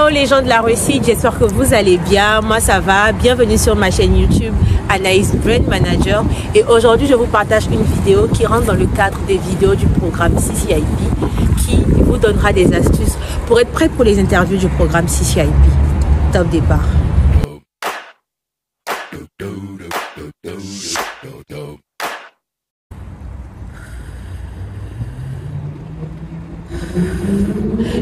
Hello les gens de la réussite, j'espère que vous allez bien. Moi ça va, bienvenue sur ma chaîne YouTube Anaïs Brand Manager. Et aujourd'hui je vous partage une vidéo qui rentre dans le cadre des vidéos du programme CCIP, qui vous donnera des astuces pour être prêt pour les interviews du programme CCIP. Top départ.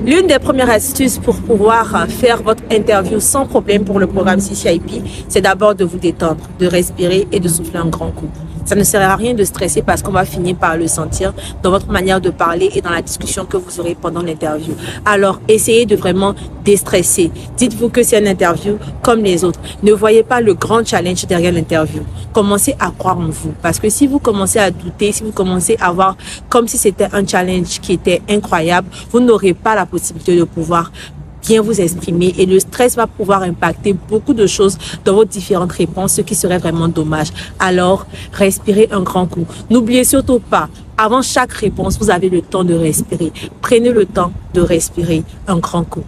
L'une des premières astuces pour pouvoir faire votre interview sans problème pour le programme CCIP, c'est d'abord de vous détendre, de respirer et de souffler un grand coup. Ça ne sert à rien de stresser parce qu'on va finir par le sentir dans votre manière de parler et dans la discussion que vous aurez pendant l'interview. Alors, essayez de vraiment déstresser. Dites-vous que c'est une interview comme les autres. Ne voyez pas le grand challenge derrière l'interview. Commencez à croire en vous. Parce que si vous commencez à douter, si vous commencez à voir comme si c'était un challenge qui était incroyable, vous n'aurez pas la possibilité de pouvoir bien vous exprimer et le stress va pouvoir impacter beaucoup de choses dans vos différentes réponses, ce qui serait vraiment dommage. Alors, respirez un grand coup. N'oubliez surtout pas, avant chaque réponse, vous avez le temps de respirer. Prenez le temps de respirer un grand coup.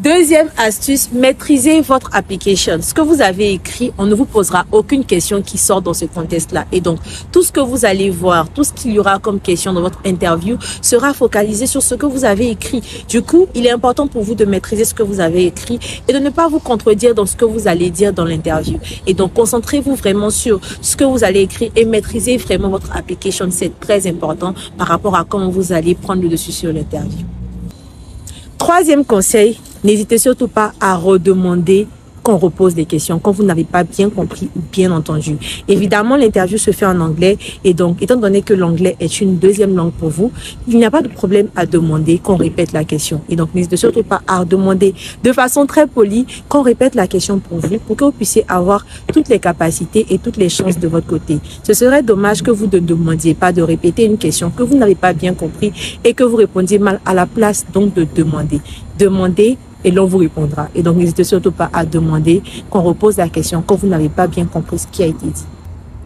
Deuxième astuce, maîtrisez votre application. Ce que vous avez écrit, on ne vous posera aucune question qui sort dans ce contexte-là. Et donc, tout ce que vous allez voir, tout ce qu'il y aura comme question dans votre interview sera focalisé sur ce que vous avez écrit. Du coup, il est important pour vous de maîtriser ce que vous avez écrit et de ne pas vous contredire dans ce que vous allez dire dans l'interview. Et donc, concentrez-vous vraiment sur ce que vous allez écrire et maîtrisez vraiment votre application. C'est très important par rapport à comment vous allez prendre le dessus sur l'interview. Troisième conseil, n'hésitez surtout pas à redemander qu'on repose des questions quand vous n'avez pas bien compris ou bien entendu. Évidemment, l'interview se fait en anglais et donc, étant donné que l'anglais est une deuxième langue pour vous, il n'y a pas de problème à demander qu'on répète la question. Et donc, n'hésitez surtout pas à demander de façon très polie qu'on répète la question pour vous, pour que vous puissiez avoir toutes les capacités et toutes les chances de votre côté. Ce serait dommage que vous ne demandiez pas de répéter une question que vous n'avez pas bien compris et que vous répondiez mal à la place donc de demander. Demandez et l'on vous répondra. Et donc, n'hésitez surtout pas à demander qu'on repose la question quand vous n'avez pas bien compris ce qui a été dit.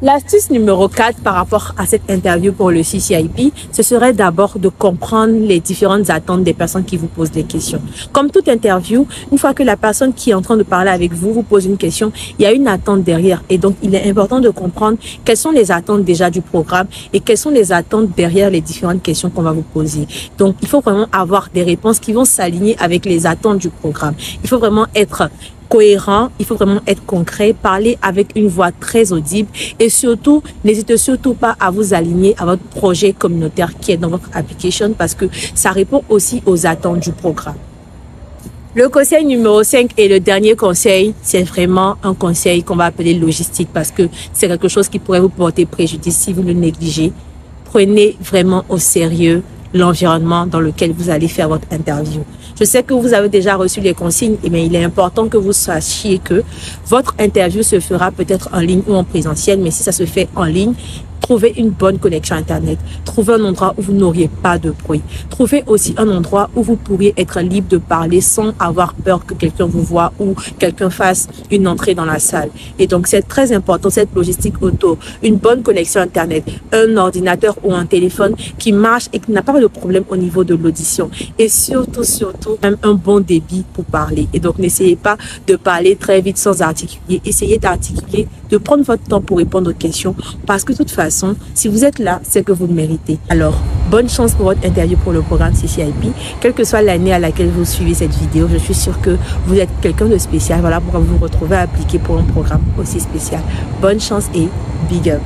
L'astuce numéro 4 par rapport à cette interview pour le CCIP, ce serait d'abord de comprendre les différentes attentes des personnes qui vous posent des questions. Comme toute interview, une fois que la personne qui est en train de parler avec vous vous pose une question, il y a une attente derrière. Et donc, il est important de comprendre quelles sont les attentes déjà du programme et quelles sont les attentes derrière les différentes questions qu'on va vous poser. Donc, il faut vraiment avoir des réponses qui vont s'aligner avec les attentes du programme. Il faut vraiment être cohérent, il faut vraiment être concret, parler avec une voix très audible et surtout, n'hésitez surtout pas à vous aligner à votre projet communautaire qui est dans votre application parce que ça répond aussi aux attentes du programme. Le conseil numéro 5 et le dernier conseil, c'est vraiment un conseil qu'on va appeler logistique parce que c'est quelque chose qui pourrait vous porter préjudice si vous le négligez. Prenez vraiment au sérieux l'environnement dans lequel vous allez faire votre interview. Je sais que vous avez déjà reçu les consignes, mais il est important que vous sachiez que votre interview se fera peut-être en ligne ou en présentiel, mais si ça se fait en ligne, trouvez une bonne connexion Internet. Trouvez un endroit où vous n'auriez pas de bruit. Trouvez aussi un endroit où vous pourriez être libre de parler sans avoir peur que quelqu'un vous voit ou quelqu'un fasse une entrée dans la salle. Et donc, c'est très important, cette logistique auto. Une bonne connexion Internet, un ordinateur ou un téléphone qui marche et qui n'a pas de problème au niveau de l'audition. Et surtout, même un bon débit pour parler. Et donc, n'essayez pas de parler très vite sans articuler. Essayez d'articuler, de prendre votre temps pour répondre aux questions parce que de toute façon, si vous êtes là, c'est que vous le méritez. Alors, bonne chance pour votre interview pour le programme CCIP. Quelle que soit l'année à laquelle vous suivez cette vidéo, je suis sûre que vous êtes quelqu'un de spécial. Voilà pourquoi vous vous retrouvez à appliquer pour un programme aussi spécial. Bonne chance et big up.